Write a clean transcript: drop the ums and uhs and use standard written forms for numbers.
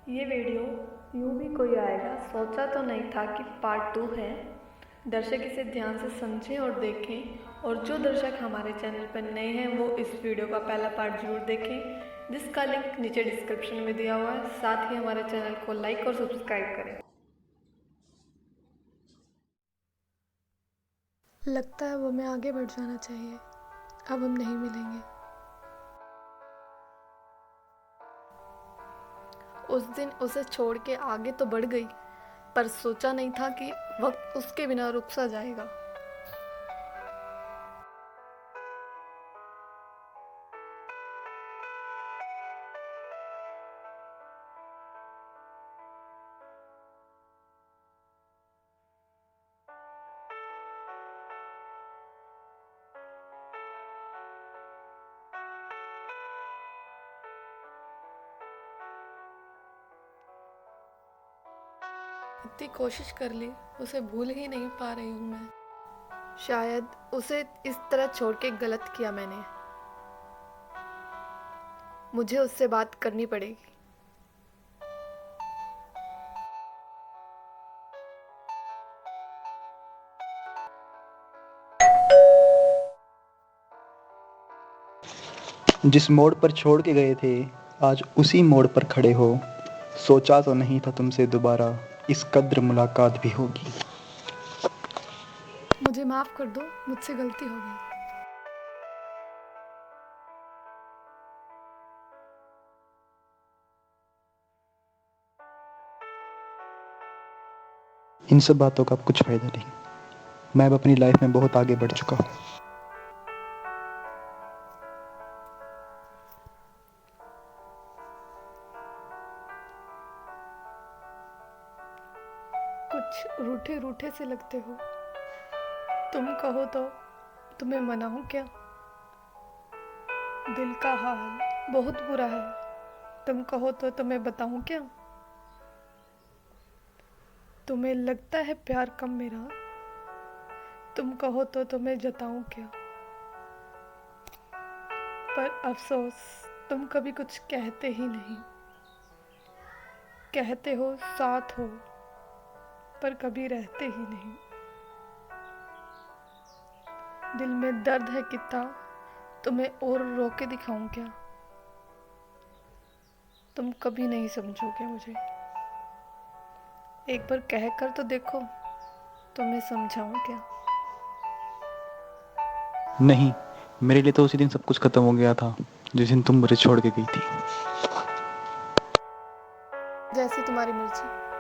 ये वीडियो यूँ भी कोई आएगा सोचा तो नहीं था कि पार्ट 2 है। दर्शक इसे ध्यान से समझें और देखें, और जो दर्शक हमारे चैनल पर नए हैं वो इस वीडियो का पहला पार्ट जरूर देखें, जिसका लिंक नीचे डिस्क्रिप्शन में दिया हुआ है। साथ ही हमारे चैनल को लाइक और सब्सक्राइब करें। लगता है वो हमें आगे बढ़ जाना चाहिए। अब हम नहीं मिलेंगे। उस दिन उसे छोड़ के आगे तो बढ़ गई, पर सोचा नहीं था कि वक्त उसके बिना रुक सा जाएगा। इतनी कोशिश कर ली, उसे भूल ही नहीं पा रही हूँ मैं। शायद उसे इस तरह छोड़ के गलत किया मैंने। मुझे उससे बात करनी पड़ेगी। जिस मोड़ पर छोड़ के गए थे, आज उसी मोड़ पर खड़े हो। सोचा तो नहीं था तुमसे दोबारा इस कद्र मुलाकात भी होगी। मुझे माफ़ कर दो, मुझसे गलती हो गई। इन सब बातों का अब कुछ फ़ायदा नहीं। मैं अब अपनी लाइफ में बहुत आगे बढ़ चुका हूँ। कुछ रूठे रूठे से लगते हो। तुम कहो तो तुम्हें मनाऊं क्या? दिल का हाल बहुत बुरा है। तुम कहो तो तुम्हें बताऊं क्या? तुम्हें लगता है प्यार कम मेरा, तुम कहो तो तुम्हें जताऊं क्या? पर अफसोस, तुम कभी कुछ कहते ही नहीं। कहते हो साथ हो, पर कभी रहते ही नहीं। दिल में दर्द है कितना, तुम्हें और रो के दिखाऊं क्या? तुम कभी नहीं समझोगे मुझे। एक बार कह कर तो देखो, तुम्हें समझाऊं क्या? नहीं, मेरे लिए तो उसी दिन सब कुछ खत्म हो गया था, जिस दिन तुम मुझे छोड़ के गई थी। जैसी तुम्हारी मर्जी।